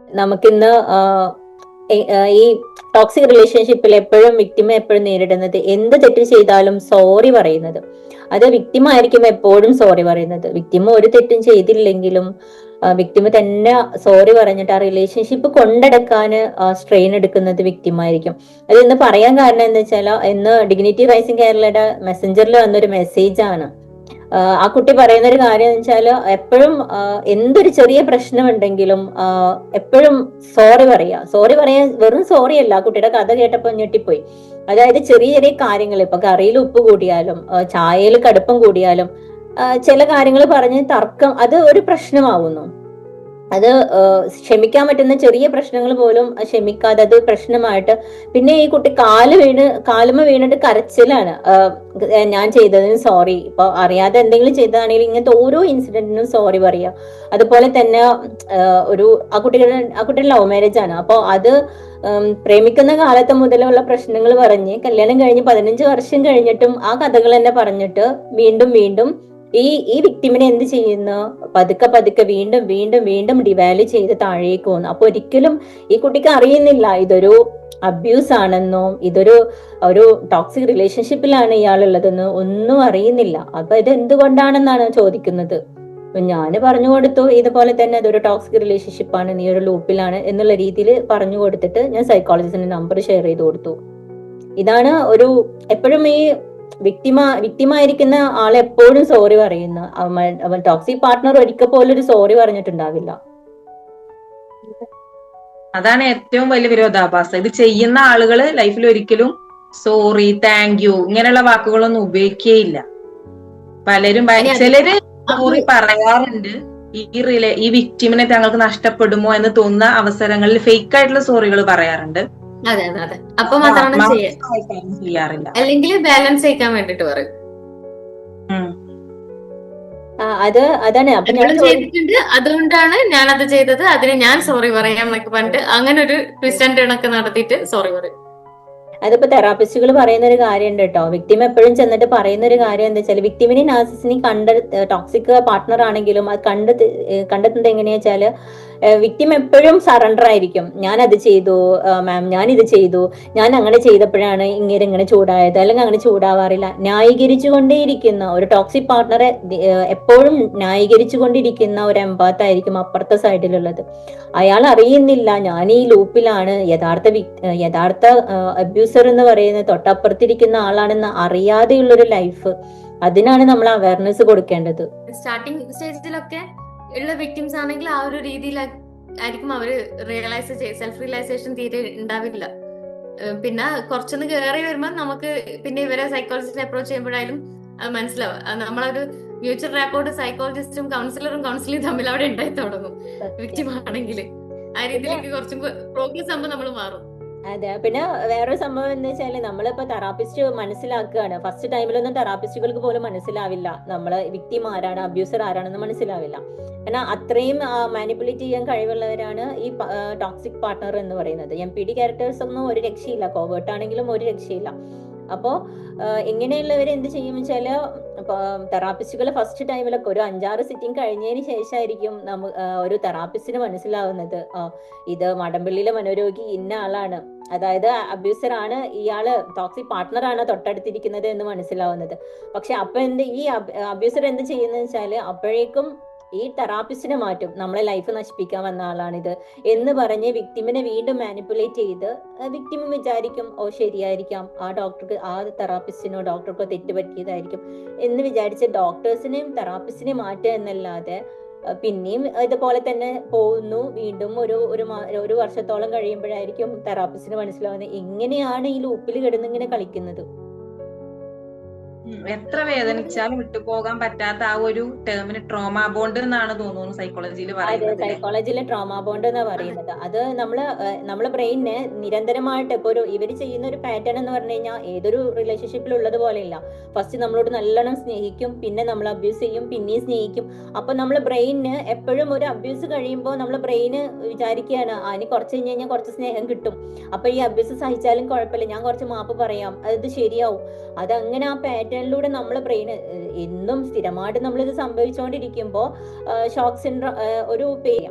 നമുക്കിന്ന് ഈ ടോക്സിക് റിലേഷൻഷിപ്പിൽ എപ്പോഴും വിക്ടിമ എപ്പോഴും നേരിടുന്നത് എന്ത് തെറ്റ് ചെയ്താലും സോറി പറയുന്നത്. അത് വിക്ടിമ ആയിരിക്കും എപ്പോഴും സോറി പറയുന്നത്. വിക്ടിമ ഒരു തെറ്റും ചെയ്തില്ലെങ്കിലും വിക്ടിമ തന്നെ സോറി പറഞ്ഞിട്ട് ആ റിലേഷൻഷിപ്പ് കൊണ്ടെടുക്കാൻ സ്ട്രെയിൻ എടുക്കുന്നത് വിക്ടിമ ആയിരിക്കും. അത് ഇന്ന് പറയാൻ കാരണം എന്താ വെച്ചാൽ, ഇന്ന് ഡിഗ്നിറ്റി റൈസിംഗ് കേരളയുടെ മെസ്സഞ്ചറിൽ വന്നൊരു മെസ്സേജ് ആണ്. ആ കുട്ടി പറയുന്ന ഒരു കാര്യം എന്ന് വെച്ചാൽ, എപ്പോഴും എന്തൊരു ചെറിയ പ്രശ്നമുണ്ടെങ്കിലും എപ്പോഴും സോറി പറയാ. സോറി പറയാൻ വെറും സോറി അല്ല, ആ കുട്ടിയുടെ കഥ കേട്ടപ്പോൾ ഞെട്ടിപ്പോയി. അതായത് ചെറിയ ചെറിയ കാര്യങ്ങൾ, ഇപ്പൊ കറിയിൽ ഉപ്പ് കൂടിയാലും ചായയിൽ കടുപ്പം കൂടിയാലും ചില കാര്യങ്ങൾ പറഞ്ഞ് തർക്കം അത് ഒരു പ്രശ്നമാവുന്നു. അത് ക്ഷമിക്കാൻ പറ്റുന്ന ചെറിയ പ്രശ്നങ്ങൾ പോലും ക്ഷമിക്കാതെ അത് പ്രശ്നമായിട്ട്, പിന്നെ ഈ കുട്ടി കാലുമ വീണിട്ട് കരച്ചിലാണ്. ഞാൻ ചെയ്തതിന് സോറി. ഇപ്പൊ അറിയാതെ എന്തെങ്കിലും ചെയ്തതാണെങ്കിൽ ഇങ്ങനത്തെ ഓരോ ഇൻസിഡന്റിനും സോറി പറയാ. അതുപോലെ തന്നെ ആ കുട്ടിയുടെ ലവ് മാരേജ് ആണ്. അപ്പൊ അത് പ്രേമിക്കുന്ന കാലത്ത് മുതലുള്ള പ്രശ്നങ്ങൾ പറഞ്ഞ് കല്യാണം കഴിഞ്ഞ് 15 വർഷം കഴിഞ്ഞിട്ടും ആ കഥകൾ തന്നെ പറഞ്ഞിട്ട് വീണ്ടും വീണ്ടും ഈ വിക്ടിമിനെ എന്ത് ചെയ്യുന്നു, പതുക്കെ പതുക്കെ വീണ്ടും വീണ്ടും വീണ്ടും ഡിവാല്യൂ ചെയ്ത് താഴേക്ക് പോകുന്നു. അപ്പൊ ഒരിക്കലും ഈ കുട്ടിക്ക് അറിയുന്നില്ല ഇതൊരു അബ്യൂസ് ആണെന്നോ ഒരു ടോക്സിക് റിലേഷൻഷിപ്പിലാണ് ഇയാളുള്ളതെന്നോ ഒന്നും അറിയുന്നില്ല. അപ്പൊ ഇത് എന്തുകൊണ്ടാണെന്നാണ് ചോദിക്കുന്നത്. ഞാന് പറഞ്ഞു കൊടുത്തു, ഇതുപോലെ തന്നെ അതൊരു ടോക്സിക് റിലേഷൻഷിപ്പ് ആണ്, നീ ഒരു ലൂപ്പിലാണ് എന്നുള്ള രീതിയിൽ പറഞ്ഞു കൊടുത്തിട്ട് ഞാൻ സൈക്കോളജിസ്റ്റിന്റെ നമ്പർ ഷെയർ ചെയ്ത് കൊടുത്തു. ഇതാണ് എപ്പോഴും ഈ വിക്ടിമായിരിക്കുന്ന ആളെ എപ്പോഴും സോറി പറയുന്ന അവൻ ടോക്സിക് പാർട്ട്ണർ ഒരിക്കൽ പോലും ഒരു സോറി പറഞ്ഞിട്ടുണ്ടാവില്ല. അതാണ് ഏറ്റവും വലിയ വിരോധാഭാസം. ഇത് ചെയ്യുന്ന ആളുകള് ലൈഫിൽ ഒരിക്കലും സോറി, താങ്ക് യു ഇങ്ങനെയുള്ള വാക്കുകളൊന്നും ഉപയോഗിക്കുകയില്ല. പലരും ചിലര് സോറി പറയാറുണ്ട്. ഈ വിക്ടിമിനെ തങ്ങൾക്ക് നഷ്ടപ്പെടുമോ എന്ന് തോന്നുന്ന അവസരങ്ങളിൽ ഫേക്ക് ആയിട്ടുള്ള സോറികൾ പറയാറുണ്ട്. അതെ അതെ അതെ. അപ്പൊ മാത്രമാണ് ചെയ്യാറില്ല, അല്ലെങ്കിൽ ബാലൻസ് ചെയ്യിക്കാൻ വേണ്ടിട്ട് പറയും. അതാണ് അപ്പൊ ഞാൻ ചെയ്തിട്ടുണ്ട്, അതുകൊണ്ടാണ് ഞാൻ അത് ചെയ്തത്, അതിന് ഞാൻ സോറി പറയാം എന്നൊക്കെ പറഞ്ഞിട്ട് അങ്ങനെ ഒരു ട്വിസ്റ്റ് ആൻഡ് ടേൺ ഒക്കെ നടത്തിയിട്ട് സോറി പറയും. അതിപ്പോ തെറാപ്പിസ്റ്റുകൾ പറയുന്ന ഒരു കാര്യം ഉണ്ട് കേട്ടോ. വിക്ടിം എപ്പോഴും ചെന്നിട്ട് പറയുന്ന ഒരു കാര്യം എന്താ വെച്ചാൽ, വിക്ടിമിനെയും നാർസിസിനെയും ടോക്സിക് പാർട്ട്ണർ ആണെങ്കിലും അത് കണ്ടെത്തുന്നത് എങ്ങനെയാ വെച്ചാല്, വിക്ടിം എപ്പോഴും സറണ്ടർ ആയിരിക്കും. ഞാൻ അത് ചെയ്തു മാം, ഞാൻ ഇത് ചെയ്തു, ഞാൻ അങ്ങനെ ചെയ്തപ്പോഴാണ് ഇങ്ങനെ ചൂടായത്, അല്ലെങ്കിൽ അങ്ങനെ ചൂടാവാറില്ല. ന്യായീകരിച്ചുകൊണ്ടേയിരിക്കുന്ന ഒരു ടോക്സിക് പാർട്ട്ണറെ എപ്പോഴും ന്യായീകരിച്ചുകൊണ്ടിരിക്കുന്ന ഒരു എംപാത്തായിരിക്കും അപ്പുറത്തെ സൈഡിലുള്ളത്. അയാൾ അറിയുന്നില്ല ഞാൻ ഈ ലൂപ്പിലാണ്, യഥാർത്ഥ അബ്യൂസർ എന്ന് പറയുന്നത് തൊട്ടപ്പുറത്തിരിക്കുന്ന ആളാണെന്ന് അറിയാതെയുള്ളൊരു ലൈഫ്. അതിനാണ് നമ്മൾ അവയർനെസ് കൊടുക്കേണ്ടത്. സ്റ്റാർട്ടിംഗ് സ്റ്റേജിലൊക്കെ ഉള്ള വിക്ടിംസ് ആണെങ്കിൽ ആ ഒരു രീതിയിലായിരിക്കും അവര് സെൽഫ് റിയലൈസേഷൻ തീരെ ഉണ്ടാവില്ല. പിന്നെ കുറച്ചൊന്ന് കയറി വരുമ്പോൾ നമുക്ക് പിന്നെ ഇവരെ സൈക്കോളജിസ്റ്റിനെ അപ്രോച്ച് ചെയ്യുമ്പോഴായാലും അത് മനസ്സിലാവും. നമ്മളൊരു മ്യൂച്വൽ റാപ്പോർട്ട് സൈക്കോളജിസ്റ്റും കൗൺസിലറും തമ്മിൽ അവിടെ ഉണ്ടായി തുടങ്ങും. വിക്ടിം ആണെങ്കിൽ ആ രീതിയിലേക്ക് കുറച്ചും പ്രോഗ്രസ് ആകുമ്പോൾ നമ്മൾ മാറും. അതെ. പിന്നെ വേറൊരു സംഭവം എന്ന് വെച്ചാല്, നമ്മളിപ്പോ തെറാപ്പിസ്റ്റ് മനസ്സിലാക്കുകയാണ്. ഫസ്റ്റ് ടൈമിലൊന്നും തെറാപ്പിസ്റ്റുകൾക്ക് പോലും മനസ്സിലാവില്ല നമ്മള് വിക്ടിം ആരാണ്, അബ്യൂസർ ആരാണെന്ന് മനസ്സിലാവില്ല. കാരണം അത്രയും മാനിപ്പുലേറ്റ് ചെയ്യാൻ കഴിവുള്ളവരാണ് ഈ ടോക്സിക് പാർട്ട്ണർ എന്ന് പറയുന്നത്. MPD ക്യാരക്ടേഴ്സ് ഒന്നും ഒരു രക്ഷയില്ല, കോവേർട്ട് ആണെങ്കിലും ഒരു രക്ഷയില്ല. അപ്പോ ഇങ്ങനെയുള്ളവർ എന്ത് ചെയ്യും വെച്ചാല്, തെറാപ്പിസ്റ്റുകൾ ഫസ്റ്റ് ടൈമിലൊക്കെ ഒരു 5-6 സിറ്റിംഗ് കഴിഞ്ഞതിന് ശേഷമായിരിക്കും ഒരു തെറാപ്പിസ്റ്റിന് മനസ്സിലാവുന്നത് ഇത് മടമ്പള്ളിയിലെ മനോരോഗി ഇന്ന ആളാണ്, അതായത് അബ്യൂസർ ആണ്, ഇയാള് ടോക്സിക് പാർട്ട്ണർ ആണ് തൊട്ടടുത്തിരിക്കുന്നത് എന്ന് മനസ്സിലാവുന്നത്. പക്ഷെ അപ്പൊ ഈ അബ്യൂസർ എന്ത് ചെയ്യുന്നത് വെച്ചാല്, അപ്പോഴേക്കും ഈ തെറാപ്പിസ്റ്റിനെ മാറ്റും. നമ്മളെ ലൈഫ് നശിപ്പിക്കാൻ വന്ന ആളാണിത് എന്ന് പറഞ്ഞ് വിക്ടിമിനെ വീണ്ടും മാനിപ്പുലേറ്റ് ചെയ്ത് വിക്ടിമും വിചാരിക്കും ശരിയായിരിക്കാം, ആ തെറാപ്പിസ്റ്റിനോ ഡോക്ടർക്കോ തെറ്റ് പറ്റിയതായിരിക്കും എന്ന് വിചാരിച്ച് ഡോക്ടേഴ്സിനെയും തെറാപ്പിസ്റ്റിനെയും മാറ്റുക എന്നല്ലാതെ പിന്നെയും ഇതുപോലെ തന്നെ പോകുന്നു. വീണ്ടും ഒരു വർഷത്തോളം കഴിയുമ്പോഴായിരിക്കും തെറാപ്പിസ്റ്റിന് മനസ്സിലാവുന്നത് എങ്ങനെയാണ് ഈ ലൂപ്പിൽ കിടന്നിങ്ങനെ കളിക്കുന്നത്. എത്ര വേദനിച്ചാലും വിട്ടുപോകാൻ പറ്റാത്ത ആ ഒരു ടേമിന് ട്രോമാ ബോണ്ട് എന്നാണ് തോന്നുന്നു സൈക്കോളജിയിൽ പറയുന്നത്. സൈക്കോളജിയിലെ ട്രോമാ ബോണ്ട് എന്നാ പറയുന്നത്. അത് നമ്മളെ ബ്രെയിനിന് നിരന്തരമായിട്ട് ഇപ്പൊ ഇവര് ചെയ്യുന്ന ഒരു പാറ്റേൺ എന്ന് പറഞ്ഞു കഴിഞ്ഞാൽ ഏതൊരു റിലേഷൻഷിപ്പിൽ ഉള്ളത് പോലെയില്ല. ഫസ്റ്റ് നമ്മളോട് നല്ലോണം സ്നേഹിക്കും, പിന്നെ നമ്മൾ അബ്യൂസ് ചെയ്യും, പിന്നെയും സ്നേഹിക്കും. അപ്പൊ നമ്മളെ ബ്രെയിനിന് എപ്പോഴും ഒരു അബ്യൂസ് കഴിയുമ്പോൾ നമ്മളെ ബ്രെയിന് വിചാരിക്കുകയാണ് അതിന് കുറച്ച് കഴിഞ്ഞ് കഴിഞ്ഞാൽ കുറച്ച് സ്നേഹം കിട്ടും, അപ്പൊ ഈ അബ്യൂസ് സഹിച്ചാലും കുഴപ്പമില്ല, ഞാൻ കുറച്ച് മാപ്പ് പറയാം, അത് ശരിയാവും. അതങ്ങനെ ആ പാറ്റേണിലൂടെ നമ്മളെ ബ്രെയിന് എന്നും സ്ഥിരമായിട്ട് നമ്മളിത് സംഭവിച്ചുകൊണ്ടിരിക്കുമ്പോൾ ഷോക്ക് സിൻഡ്രോം ഒരു പേര്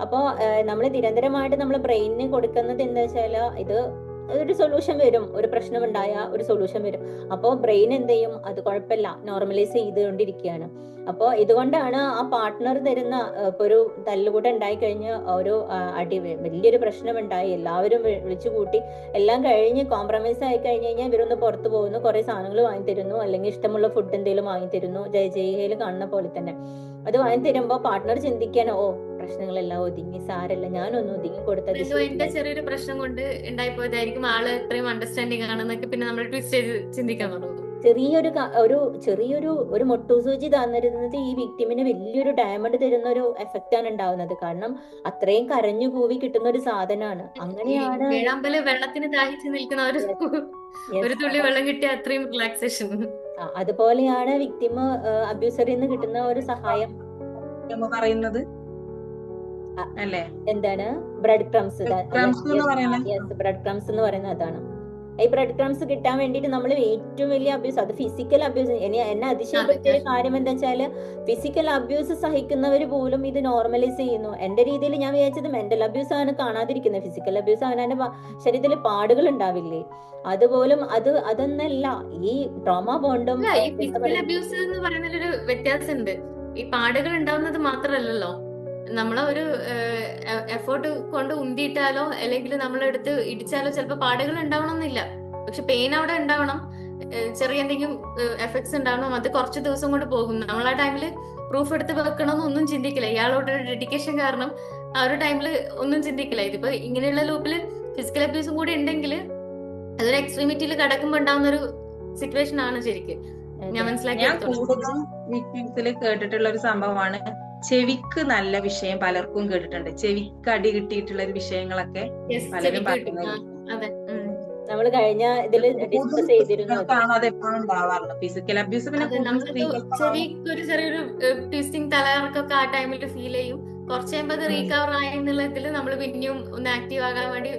അപ്പോൾ നമ്മൾ നിരന്തരമായിട്ട് നമ്മൾ ബ്രെയിനിന് കൊടുക്കുന്നത് എന്താ വെച്ചാൽ ഇത് ഒരു സൊല്യൂഷൻ വരും, ഒരു പ്രശ്നം ഉണ്ടായ ഒരു സൊല്യൂഷൻ വരും. അപ്പോൾ ബ്രെയിൻ എന്ത് ചെയ്യും, അത് കുഴപ്പമില്ല, നോർമലൈസ് ചെയ്തുകൊണ്ടിരിക്കുകയാണ്. അപ്പോൾ ഇതുകൊണ്ടാണ് ആ പാർട്ട്ണർ തരുന്ന ഇപ്പൊ ഒരു തല്ലുകൂട്ടം ഉണ്ടായി കഴിഞ്ഞ് ഒരു വലിയൊരു പ്രശ്നം ഉണ്ടായി, എല്ലാവരും വിളിച്ചു കൂട്ടി എല്ലാം കഴിഞ്ഞ് കോംപ്രമൈസ് ആയി കഴിഞ്ഞ് കഴിഞ്ഞാൽ ഇവരൊന്ന് പുറത്തു പോകുന്നു, കുറെ സാധനങ്ങൾ വാങ്ങി തരുന്നു, അല്ലെങ്കിൽ ഇഷ്ടമുള്ള ഫുഡ് എന്തെങ്കിലും വാങ്ങി തരുന്നു, ജയജയിൽ കാണുന്ന പോലെ തന്നെ. അത് വാങ്ങി തരുമ്പോ പാർട്ട്ണർ ചിന്തിക്കാൻ, ഓ പ്രശ്നങ്ങളെല്ലാം ഒതുങ്ങി, സാരല്ല, ഞാനൊന്ന് ഒതുങ്ങി കൊടുത്തത് എന്റെ ചെറിയൊരു പ്രശ്നം കൊണ്ട് ഉണ്ടായിപ്പോയതായിരിക്കും ആള് എത്രയും അണ്ടർസ്റ്റാൻഡിങ് ആണെന്നൊക്കെ പിന്നെ നമ്മൾ ട്വിസ്റ്റ് ചെയ്ത് ചിന്തിക്കാൻ തുടങ്ങും. ചെറിയൊരു മൊട്ടുസൂചി തന്നിരുന്നത് ഈ വിക്ടിമിന് വലിയൊരു ഡയമണ്ട് തരുന്ന ഒരു എഫക്റ്റ് ആണ് ഉണ്ടാവുന്നത്. കാരണം അത്രയും കരഞ്ഞു കൂവി കിട്ടുന്ന ഒരു സാധനമാണ്. അങ്ങനെയാണ് വേഴാമ്പല് വെള്ളത്തിന് ദാഹിച്ച് നിൽക്കുന്ന ഒരു തുള്ളി വെള്ളം കിട്ടിയ അത്രയും റിലാക്സേഷൻ. അതുപോലെയാണ് വിക്ടിം അബ്യൂസറിൽ നിന്ന് കിട്ടുന്ന ഒരു സഹായം പറയുന്നത്. അല്ലേ? എന്താണ് ബ്രെഡ് ക്രംസ്? ബ്രെഡ് ക്രംസ് എന്ന് പറയുന്നത് അതാണ്. ഈ ബ്രെഡ് ക്രംസ് കിട്ടാൻ വേണ്ടിയിട്ട് നമ്മൾ ഏറ്റവും വലിയ അബ്യൂസ്, അത് ഫിസിക്കൽ അബ്യൂസ്. എന്നെ അതിശയപ്പെടുത്തിയ കാര്യം എന്താ വെച്ചാല് ഫിസിക്കൽ അബ്യൂസ് സഹിക്കുന്നവർ പോലും ഇത് നോർമലൈസ് ചെയ്യുന്നു. എന്റെ രീതിയിൽ ഞാൻ വിചാരിച്ചത് മെന്റൽ അബ്യൂസ് ആണ് കാണാതിരിക്കുന്നത്. ഫിസിക്കൽ അബ്യൂസ് അവനെ ശരീരത്തിൽ പാടുകൾ ഉണ്ടാവില്ലേ, അതുപോലും അതൊന്നല്ല. ഈ ട്രോമ ബോണ്ടും ഫിസിക്കൽ അബ്യൂസ് എന്ന് പറയുന്നതിലൊരു വ്യത്യാസമുണ്ട്. ഈ പാടുകൾ ഉണ്ടാവുന്നത് മാത്രമല്ലല്ലോ, നമ്മളെ ഒരു എഫേർട്ട് കൊണ്ട് ഉന്തിയിട്ടാലോ അല്ലെങ്കിൽ നമ്മളെടുത്ത് ഇടിച്ചാലോ ചിലപ്പോൾ പാടുകൾ ഉണ്ടാവണമെന്നില്ല, പക്ഷെ പെയിൻ അവിടെ ഉണ്ടാവണം, ചെറിയ എന്തെങ്കിലും എഫക്ട്സ് ഉണ്ടാവണം. അത് കുറച്ച് ദിവസം കൊണ്ട് പോകും. നമ്മൾ ആ ടൈമില് പ്രൂഫ് എടുത്ത് വെക്കണമെന്നൊന്നും ചിന്തിക്കില്ല. ഇയാളോട് ഡെഡിക്കേഷൻ കാരണം ആ ഒരു ടൈമില് ഒന്നും ചിന്തിക്കില്ല. ഇതിപ്പോ ഇങ്ങനെയുള്ള ലൂപ്പില് ഫിസിക്കൽ അബ്യൂസും കൂടി ഉണ്ടെങ്കിൽ അതൊരു എക്സ്ട്രീമിറ്റിയിൽ കടക്കുമ്പോ ഉണ്ടാവുന്ന ഒരു സിറ്റുവേഷൻ ആണ് ശരിക്കും ഞാൻ മനസ്സിലാക്കി കേട്ടിട്ടുള്ള ഒരു സംഭവമാണ്. ചെവിക്ക് നല്ല വിഷയം പലർക്കും കേട്ടിട്ടുണ്ട്. ചെവിക്ക് അടി കിട്ടിയിട്ടുള്ള വിഷയങ്ങളൊക്കെ പലരും പറയുന്നത് നമ്മൾ കഴിഞ്ഞ ഇതില് ഡിസ്കസ് ചെയ്തിരുന്നു. ഫിസിക്കൽ അബ്യൂസ് പിന്നെ ചെവിക്ക് ഒരു ചെറിയൊരു ട്വിസ്റ്റിംഗ് തലകറക്കൊക്കെ ആ ടൈമിൽ ഫീൽ ചെയ്യും. കുറച്ച് കഴിയുമ്പോൾ അത് റീകവർ ആയി എന്നുള്ള ഇതിൽ നമ്മൾ പിന്നെയും ഒന്ന് ആക്റ്റീവ് ആകാൻ വേണ്ടി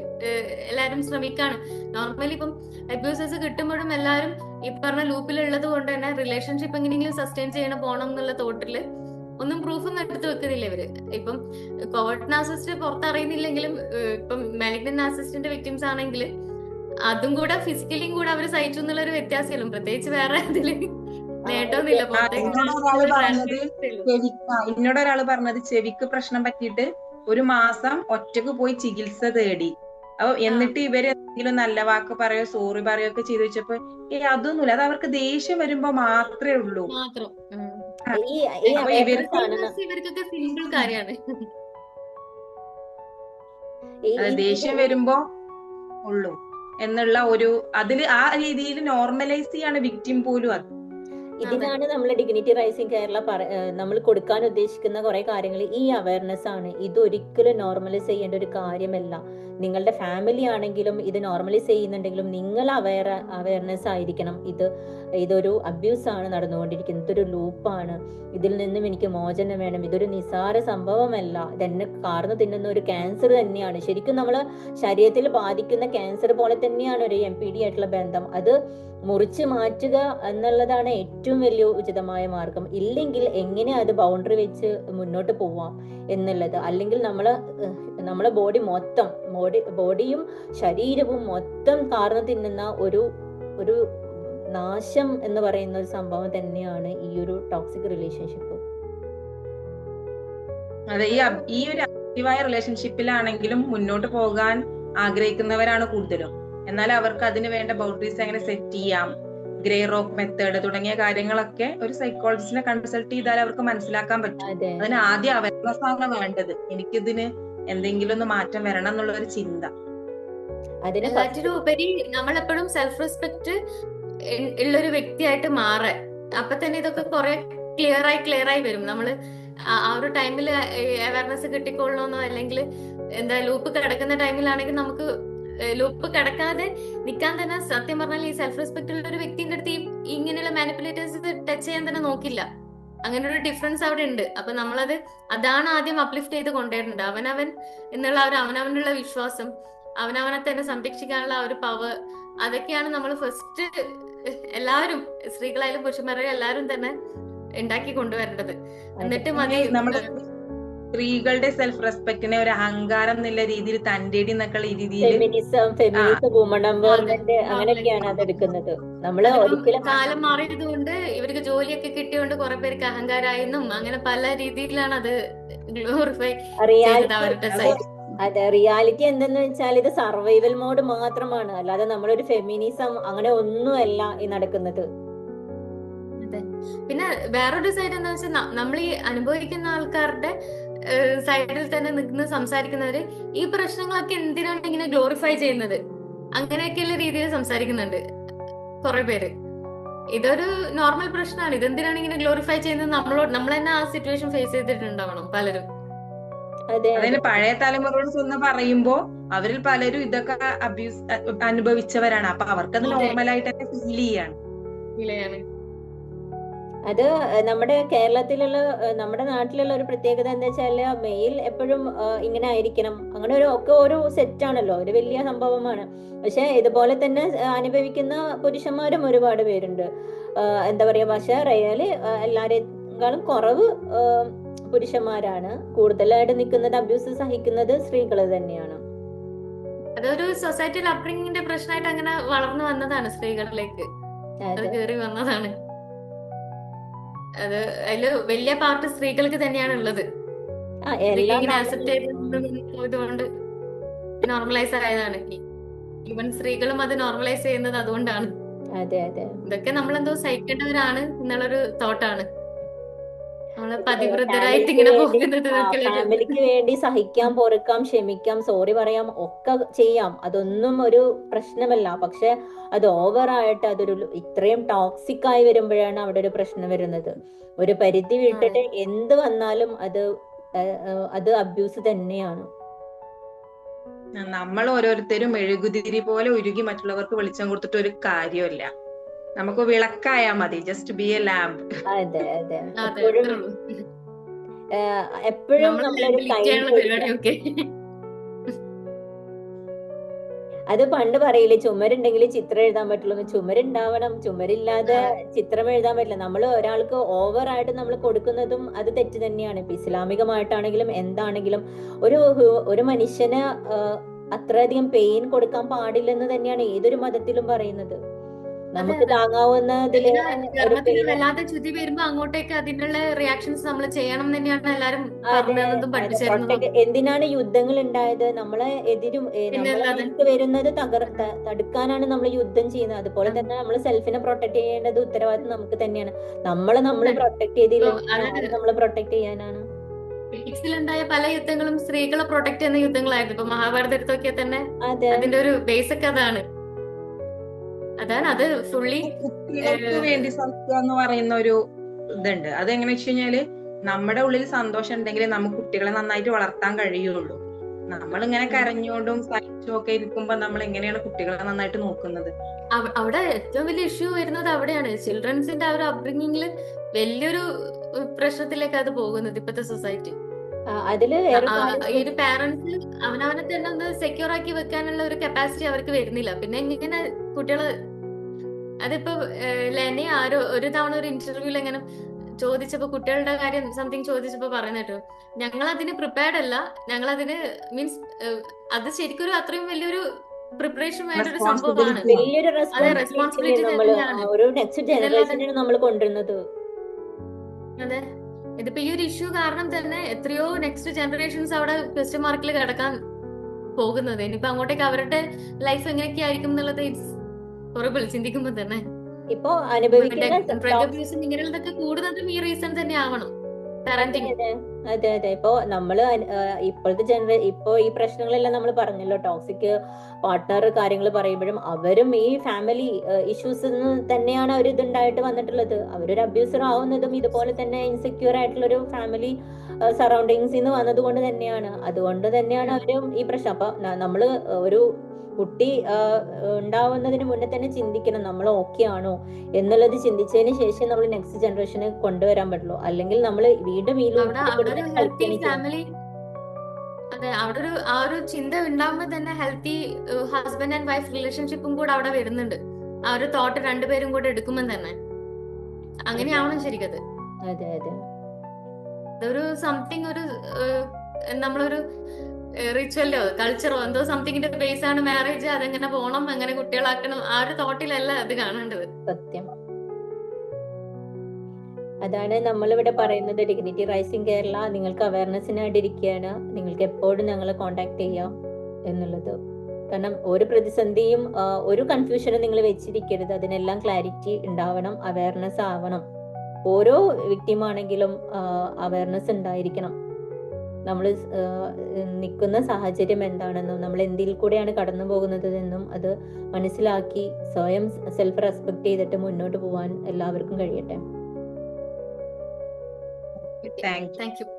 എല്ലാവരും ശ്രമിക്കാണ്. നോർമലി ഇപ്പം അബ്യൂസസ് കിട്ടുമ്പോഴും എല്ലാവരും ഈ പറഞ്ഞ ലൂപ്പിലുള്ളത് കൊണ്ട് തന്നെ റിലേഷൻഷിപ്പ് എങ്ങനെയെങ്കിലും സസ്റ്റെയിൻ ചെയ്യണം പോകണം എന്നുള്ള തോട്ടില് ഒന്നും പ്രൂഫൊന്നും എടുത്ത് വെക്കുന്നില്ല ഇവര്. ഇപ്പം കോവർട്ട് നാർസിസിസ്റ്റ് പുറത്തറിയുന്നില്ലെങ്കിലും ഇപ്പം മാലിഗ്നന്റ് നാർസിസിസ്റ്റിന്റെ വിക്ടിംസ് ആണെങ്കിൽ അതും കൂടെ ഫിസിക്കലിയും കൂടെ അവര് സഹിച്ചു എന്നുള്ളൊരു വ്യത്യാസമില്ല. പ്രത്യേകിച്ച് വേറെ ഇതില് നേട്ടമൊന്നുമില്ല. എന്നോട് ഒരാള് പറഞ്ഞത് ചെവിക്ക് പ്രശ്നം പറ്റിയിട്ട് ഒരു മാസം ഒറ്റക്ക് പോയി ചികിത്സ തേടി. അപ്പൊ എന്നിട്ട് ഇവര് എന്തെങ്കിലും നല്ല വാക്ക് പറയോ സോറി പറയോ ഒക്കെ ചെയ്ത് വെച്ചപ്പോ അതൊന്നുമില്ല, അത് അവർക്ക് ദേഷ്യം വരുമ്പോ മാത്രമേ ഉള്ളൂ. ഇവർക്കൊക്കെ സിമ്പിൾ കാര്യമാണ്. ദേഷ്യം വരുമ്പോ ഉള്ളൂ എന്നുള്ള ഒരു അതില് ആ രീതിയിൽ നോർമലൈസ് ചെയ്യാണ് വിക്ടിം പോലും. അത് ഇതിനാണ് നമ്മൾ ഡിഗ്നിറ്റി റൈസിംഗ് കേരള നമ്മൾ കൊടുക്കാൻ ഉദ്ദേശിക്കുന്ന കുറെ കാര്യങ്ങൾ. ഈ അവയർനെസ് ആണ്. ഇതൊരിക്കലും നോർമലൈസ് ചെയ്യേണ്ട ഒരു കാര്യമല്ല. നിങ്ങളുടെ ഫാമിലി ആണെങ്കിലും ഇത് നോർമലൈസ് ചെയ്യുന്നുണ്ടെങ്കിലും നിങ്ങൾ അവയർനെസ് ആയിരിക്കണം. ഇതൊരു അബ്യൂസ് ആണ് നടന്നുകൊണ്ടിരിക്കുന്നത്, ഇതൊരു ലൂപ്പാണ്, ഇതിൽ നിന്നും എനിക്ക് മോചനം വേണം, ഇതൊരു നിസ്സാര സംഭവമല്ല, ഇതെന്നെ കാർന്നു തിന്നുന്ന ഒരു ക്യാൻസർ തന്നെയാണ്. ശരിക്കും നമ്മളെ ശരീരത്തിൽ ബാധിക്കുന്ന ക്യാൻസർ പോലെ തന്നെയാണ് ഒരു MPD ആയിട്ടുള്ള ബന്ധം. അത് മുറിച്ച് മാറ്റുക എന്നുള്ളതാണ് ഏറ്റവും വലിയ ഉചിതമായ മാർഗം. ഇല്ലെങ്കിൽ എങ്ങനെ അത് ബൗണ്ടറി വെച്ച് മുന്നോട്ട് പോവാം എന്നുള്ളത്. അല്ലെങ്കിൽ നമ്മളെ ബോഡിയും ശരീരവും മൊത്തം കാർന്നു തിന്നുന്ന ഒരു നാശം എന്ന് പറയുന്ന ഒരു സംഭവം തന്നെയാണ് ഈ ഒരു ടോക്സിക് റിലേഷൻഷിപ്പ്. അതെ, ഈ ഒരു ആക്റ്റീവായ റിലേഷൻഷിപ്പിലാണെങ്കിലും മുന്നോട്ട് പോകാൻ ആഗ്രഹിക്കുന്നവരാണ് കൂടുതലും. എന്നാൽ അവർക്ക് അതിന് വേണ്ട ബൗണ്ടറീസ് എങ്ങനെ സെറ്റ് ചെയ്യാം, ഗ്രേ റോക്ക് മെത്തേഡ് തുടങ്ങിയ കാര്യങ്ങളൊക്കെ ഒരു സൈക്കോളജിസ്റ്റിനെ കൺസൾട്ട് ചെയ്താൽ അവർക്ക് മനസ്സിലാക്കാൻ പറ്റും. അതിന് ആദ്യം അവയർനെസ് ആണ് വേണ്ടത്. എനിക്കിതിന് എന്തെങ്കിലും ഒന്ന് മാറ്റം വരണം എന്നുള്ള ഒരു ചിന്ത. അതിനുപരി നമ്മളെപ്പോഴും സെൽഫ് റെസ്പെക്ട് ഉള്ളൊരു വ്യക്തിയായിട്ട് മാറാൻ. അപ്പൊ തന്നെ ഇതൊക്കെ കുറെ ക്ലിയർ ആയി വരും. നമ്മള് ആ ഒരു ടൈമിൽ അവയർനെസ് കിട്ടിക്കൊള്ളണമെന്നോ അല്ലെങ്കിൽ എന്താ ലൂപ്പ് കിടക്കുന്ന ടൈമിലാണെങ്കിൽ നമുക്ക് ലൂപ്പ് കിടക്കാതെ നിൽക്കാൻ തന്നെ സത്യം പറഞ്ഞാൽ ഈ സെൽഫ് റെസ്പെക്ട് ഉള്ള ഒരു വ്യക്തിന്റെ അടുത്ത് ഇങ്ങനെയുള്ള മാനിപ്പുലേറ്റേഴ്സ് ടച്ച് ചെയ്യാൻ തന്നെ നോക്കില്ല. അങ്ങനെ ഒരു ഡിഫറൻസ് അവിടെ ഉണ്ട്. അപ്പൊ അതാണ് ആദ്യം അപ്ലിഫ്റ്റ് ചെയ്ത് കൊണ്ടുവരുന്നത്. അവനവൻ എന്നുള്ള അവനവനുള്ള വിശ്വാസം, അവനവനെ തന്നെ സംരക്ഷിക്കാനുള്ള ഒരു പവർ, അതൊക്കെയാണ് നമ്മൾ ഫസ്റ്റ് എല്ലാവരും, സ്ത്രീകളായാലും പുരുഷന്മാരായാലും എല്ലാവരും തന്നെ ഉണ്ടാക്കി കൊണ്ടുവരേണ്ടത്. എന്നിട്ട് മതി സ്ത്രീകളുടെ സെൽഫ് റെസ്പെക്റ്റിനെ ഒരു അഹങ്കാരം എന്നുള്ള രീതിയിൽ തന്റേടി എന്നൊക്കെ രീതിയിൽ ഫെമിനിസം വുമൺ എംപവർമെന്റ് അങ്ങനെയൊക്കെയാണ് അത് എടുക്കുന്നത്. നമ്മള് ഒരിക്കലും കാലം മാറിയത് കൊണ്ട് ഇവർക്ക് ജോലിയൊക്കെ കിട്ടിയോണ്ട് കുറെ പേർക്ക് അഹങ്കാരായെന്നും അങ്ങനെ പല രീതിയിലാണ് അത് ഗ്ലോറിഫൈ ചെയ്തത് അവരുടെ സൈഡ്. അതെ, റിയാലിറ്റി എന്തെന്ന് വെച്ചാൽ ഇത് സർവൈവൽ മോഡ് മാത്രമാണ്, അല്ലാതെ നമ്മളൊരു ഫെമിനിസം അങ്ങനെ ഒന്നുമല്ല ഈ നടക്കുന്നത്. അതെ. പിന്നെ വേറൊരു സൈഡ് എന്താ വെച്ചാൽ നമ്മൾ ഈ അനുഭവിക്കുന്ന ആൾക്കാരുടെ സൈഡിൽ തന്നെ നിന്ന് സംസാരിക്കുന്നവര് ഈ പ്രശ്നങ്ങളൊക്കെ എന്തിനാണ് ഇങ്ങനെ ഗ്ലോറിഫൈ ചെയ്യുന്നത് അങ്ങനെയൊക്കെയുള്ള രീതിയിൽ സംസാരിക്കുന്നുണ്ട് കുറെ പേര്. ഇതൊരു നോർമൽ പ്രശ്നമാണ്, ഇതെന്തിനാണ് ഇങ്ങനെ ഗ്ലോറിഫൈ ചെയ്യുന്നത്, നമ്മൾ തന്നെ ആ സിറ്റുവേഷൻ ഫേസ് ചെയ്തിട്ടുണ്ടാവണം പലരും. അതിന് പഴയ തലമുറയോട് ചെന്ന് പറയുമ്പോ അവരിൽ പലരും ഇതൊക്കെ അബ്യൂസ് അനുഭവിച്ചവരാണ്. അപ്പൊ അവർക്കത് നോർമലായിട്ട് തന്നെ ഫീൽ ചെയ്യാണ്. അത് നമ്മുടെ കേരളത്തിലുള്ള നമ്മുടെ നാട്ടിലുള്ള ഒരു പ്രത്യേകത എന്താ വെച്ചാല് മെയിൽ എപ്പോഴും ഇങ്ങനെ ആയിരിക്കണം, അങ്ങനെ ഒരു സെറ്റാണല്ലോ, ഒരു വലിയ സംഭവമാണ്. പക്ഷെ ഇതുപോലെ തന്നെ അനുഭവിക്കുന്ന പുരുഷന്മാരും ഒരുപാട് പേരുണ്ട്. എന്താ പറയാ, പക്ഷെ റിയലി എല്ലാരെക്കാളും കുറവ് പുരുഷന്മാരാണ്. കൂടുതലായിട്ട് നിൽക്കുന്നത്, അബ്യൂസ് സഹിക്കുന്നത് സ്ത്രീകൾ തന്നെയാണ്. അതൊരു സൊസൈറ്റിയിൽ അപ്ബ്രിംഗിന്റെ പ്രശ്നമായിട്ട് അങ്ങനെ വളർന്നു വന്നതാണ്, സ്ത്രീകളിലേക്ക് അത് കയറി വന്നതാണ്. അത് അതില് വലിയ പാർട്ട് സ്ത്രീകൾക്ക് തന്നെയാണ് ഉള്ളത്. ഇങ്ങനെ അക്സെപ്റ്റ് ചെയ്തുകൊണ്ട് നോർമലൈസ് ആയതാണ്. ഈവൻ സ്ത്രീകളും അത് നോർമലൈസ് ചെയ്യുന്നത് അതുകൊണ്ടാണ്. ഇതൊക്കെ നമ്മളെന്തോ സഹിക്കേണ്ടവരാണ് എന്നുള്ളൊരു തോട്ടാണ്. ഫാമിലിക്ക് വേണ്ടി സഹിക്കാം, പൊറുക്കാം, ക്ഷമിക്കാം, സോറി പറയാം, ഒക്കെ ചെയ്യാം, അതൊന്നും ഒരു പ്രശ്നമല്ല. പക്ഷെ അത് ഓവറായിട്ട് അതൊരു ഇത്രയും ടോക്സിക് ആയി വരുമ്പോഴാണ് അവിടെ ഒരു പ്രശ്നം വരുന്നത്. ഒരു പരിധി വിട്ടിട്ട് എന്ത് വന്നാലും അത് അബ്യൂസ് തന്നെയാണ്. നമ്മൾ ഓരോരുത്തരും മെഴുകുതിരി പോലെ ഉരുകി മറ്റുള്ളവർക്ക് വെളിച്ചം കൊടുത്തിട്ട് ഒരു കാര്യമില്ല. നമുക്ക് വിളക്കായാ മതി, ജസ്റ്റ് ബി എ ലാമ്പ്. അതെ അതെ, എപ്പോഴും നമ്മളൊരു അത് പണ്ട് പറയില്ലേ, ചുമരുണ്ടെങ്കിൽ ചിത്രം എഴുതാൻ പറ്റുള്ളൂ. ചുമരുണ്ടാവണം, ചുമരില്ലാതെ ചിത്രം എഴുതാൻ പറ്റില്ല. നമ്മൾ ഒരാൾക്ക് ഓവറായിട്ട് നമ്മൾ കൊടുക്കുന്നതും അത് തെറ്റ് തന്നെയാണ്. ഇപ്പൊ ഇസ്ലാമികമായിട്ടാണെങ്കിലും എന്താണെങ്കിലും ഒരു മനുഷ്യന് അത്രയധികം പെയിൻ കൊടുക്കാൻ പാടില്ലെന്ന് തന്നെയാണ് ഏതൊരു മതത്തിലും പറയുന്നത്. നമുക്ക് താങ്ങാവുന്നതില് വല്ലാതെ ചുറ്റി വരുമ്പോ അങ്ങോട്ടേക്ക് അതിനുള്ള റിയാക്ഷൻസ് നമ്മൾ ചെയ്യണം തന്നെയാണ് എല്ലാരും പറഞ്ഞതും പഠിപ്പിച്ചിരുന്നതും. എന്തിനാണ് യുദ്ധങ്ങൾ ഉണ്ടായത്? നമ്മളെ വരുന്നത് തടുക്കാനാണ് നമ്മൾ യുദ്ധം ചെയ്യുന്നത്. അതുപോലെ തന്നെ നമ്മൾ സെൽഫിനെ പ്രൊട്ടക്ട് ചെയ്യേണ്ടത് ഉത്തരവാദിത്വം നമുക്ക് തന്നെയാണ്. നമ്മള് പ്രൊട്ടക്ട് ചെയ്തില്ലെങ്കിൽ നമ്മളെ പ്രൊട്ടക്ട് ചെയ്യാനാണ്. ഉണ്ടായ പല യുദ്ധങ്ങളും സ്ത്രീകളെ പ്രൊട്ടക്ട് ചെയ്യുന്ന യുദ്ധങ്ങളായിരുന്നു. ഇപ്പൊ മഹാഭാരതത്തൊക്കെ തന്നെ അതിന്റെ ഒരു ബേസിക് അതാണ്. അത് ഫുള്ളി കുട്ടികൾക്ക് വേണ്ടി സഹിക്കുക എന്ന് പറയുന്ന ഒരു ഇതുണ്ട്. അതെങ്ങനെ വെച്ച് കഴിഞ്ഞാല് നമ്മുടെ ഉള്ളിൽ സന്തോഷം ഉണ്ടെങ്കിൽ നമുക്ക് കുട്ടികളെ നന്നായിട്ട് വളർത്താൻ കഴിയുള്ളൂ. നമ്മളിങ്ങനെ കരഞ്ഞോണ്ടും സഹിച്ചും ഒക്കെ ഇരിക്കുമ്പോ നമ്മൾ എങ്ങനെയാണ് കുട്ടികളെ നന്നായിട്ട് നോക്കുന്നത്? അവിടെ ഏറ്റവും വലിയ ഇഷ്യൂ വരുന്നത് അവിടെയാണ്. ചിൽഡ്രൻസിന്റെ ആ ഒരു അപ്ബ്രിംഗിങ്ങില് വലിയൊരു പ്രശ്നത്തിലേക്ക് അത് പോകുന്നത് ഇപ്പത്തെ സൊസൈറ്റി. ഈ ഒരു പാരന്റ്സ് അവനവനെ തന്നെ ഒന്ന് സെക്യൂർ ആക്കി വെക്കാനുള്ള ഒരു കപ്പാസിറ്റി അവർക്ക് വരുന്നില്ല. പിന്നെ ഇങ്ങനെ കുട്ടികള് അതിപ്പോ ലെനി ഒരു തവണ ഒരു ഇന്റർവ്യൂവിൽ എങ്ങനെ ചോദിച്ചപ്പോ കുട്ടികളുടെ കാര്യം സംതിങ് ചോദിച്ചപ്പോ പറയുന്ന ഞങ്ങൾ അതിന് പ്രിപ്പയർഡ് അല്ല, ഞങ്ങൾ അതിന് മീൻസ് അത് ശരിക്കും അത്രയും വലിയൊരു പ്രിപ്പറേഷൻ വേണ്ട ഒരു സംഭവമാണ്. അതെ, റെസ്പോൺസിബിലിറ്റി തന്നെയാണ്. അതെ, ഇതിപ്പോ ഈ ഒരു ഇഷ്യൂ കാരണം തന്നെ എത്രയോ നെക്സ്റ്റ് ജനറേഷൻസ് അവിടെ ക്വസ്റ്റ്യൻ മാർക്കിൽ കിടക്കാൻ പോകുന്നത്. ഇനിയിപ്പോ അങ്ങോട്ടേക്ക് അവരുടെ ലൈഫ് എങ്ങനെയൊക്കെ ആയിരിക്കും എന്നുള്ളത് ഇറ്റ്സ് ഹൊറിബിൾ ചിന്തിക്കുമ്പോ തന്നെ. ഇപ്പൊ അനുഭവിക്കുന്ന ഇങ്ങനെയുള്ളതൊക്കെ കൂടുതലും ഈ റീസൺ തന്നെ ആവണം. അതെ അതെ, ഇപ്പൊ നമ്മള് ഇപ്പോഴത്തെ ഇപ്പൊ ഈ പ്രശ്നങ്ങളെല്ലാം നമ്മൾ പറഞ്ഞല്ലോ, ടോക്സിക് പാർട്ട്ണർ കാര്യങ്ങൾ പറയുമ്പോഴും അവരും ഈ ഫാമിലി ഇഷ്യൂസ് തന്നെയാണ് അവർ ഇതുണ്ടായിട്ട് വന്നിട്ടുള്ളത്. അവരൊരു അബ്യൂസർ ആവുന്നതും ഇതുപോലെ തന്നെ ഇൻസെക്യൂർ ആയിട്ടുള്ള ഒരു ഫാമിലി സറൗണ്ടിങ്സിൽ നിന്ന് വന്നത് കൊണ്ട് തന്നെയാണ്. അതുകൊണ്ട് തന്നെയാണ് അവരും ഈ പ്രശ്നം. അപ്പൊ നമ്മള് ഒരു കുട്ടി ഉണ്ടാവുന്നതിന് മുന്നേ തന്നെ ചിന്തിക്കണം നമ്മൾ ഓക്കെ ആണോ എന്നുള്ളത്. ചിന്തിച്ചതിന് ശേഷം നമ്മൾ നെക്സ്റ്റ് ജനറേഷന് കൊണ്ടുവരാൻ പറ്റുള്ളൂ. അല്ലെങ്കിൽ നമ്മൾ വീണ്ടും ഈ അതെ, അവിടെ ആ ഒരു ചിന്ത ഉണ്ടാകുമ്പോ തന്നെ ഹെൽത്തി ഹസ്ബൻഡ് ആൻഡ് വൈഫ് റിലേഷൻഷിപ്പും കൂടെ അവിടെ വരുന്നുണ്ട്. ആ ഒരു തോട്ട് രണ്ടുപേരും കൂടെ എടുക്കുമ്പോൾ തന്നെ അങ്ങനെയാവണം ശരിക്കത്. അതെ അതെ, അതൊരു സംതിങ് ഒരു നമ്മളൊരു റിച്വലോ കൾച്ചറോ എന്തോ സംതിങ്ങിന്റെ ബേസ് ആണ് മാരേജ്. അതെങ്ങനെ പോണം, എങ്ങനെ കുട്ടികളാക്കണം, ആ ഒരു തോട്ടിലല്ല അത് കാണേണ്ടത്. സത്യം. അതാണ് നമ്മളിവിടെ പറയുന്നത്, ഡിഗ്നിറ്റി റൈസിംഗ് കേരള നിങ്ങൾക്ക് അവയർനെസ്സിനായിട്ട് ഇരിക്കുകയാണ്. നിങ്ങൾക്ക് എപ്പോഴും ഞങ്ങളെ കോണ്ടാക്ട് ചെയ്യാം എന്നുള്ളത്. കാരണം ഒരു പ്രതിസന്ധിയും ഒരു കൺഫ്യൂഷനും നിങ്ങൾ വെച്ചിരിക്കരുത്. അതിനെല്ലാം ക്ലാരിറ്റി ഉണ്ടാവണം, അവയർനെസ് ആവണം. ഓരോ വിക്ടിം ആണെങ്കിലും അവയർനെസ് ഉണ്ടായിരിക്കണം. നമ്മൾ നിൽക്കുന്ന സാഹചര്യം എന്താണെന്നും നമ്മൾ എന്തിൽ കൂടെയാണ് കടന്നു പോകുന്നത് എന്നും അത് മനസ്സിലാക്കി സ്വയം സെൽഫ് റെസ്പെക്ട് ചെയ്തിട്ട് മുന്നോട്ട് പോകാൻ എല്ലാവർക്കും കഴിയട്ടെ. Thank you. Thank you.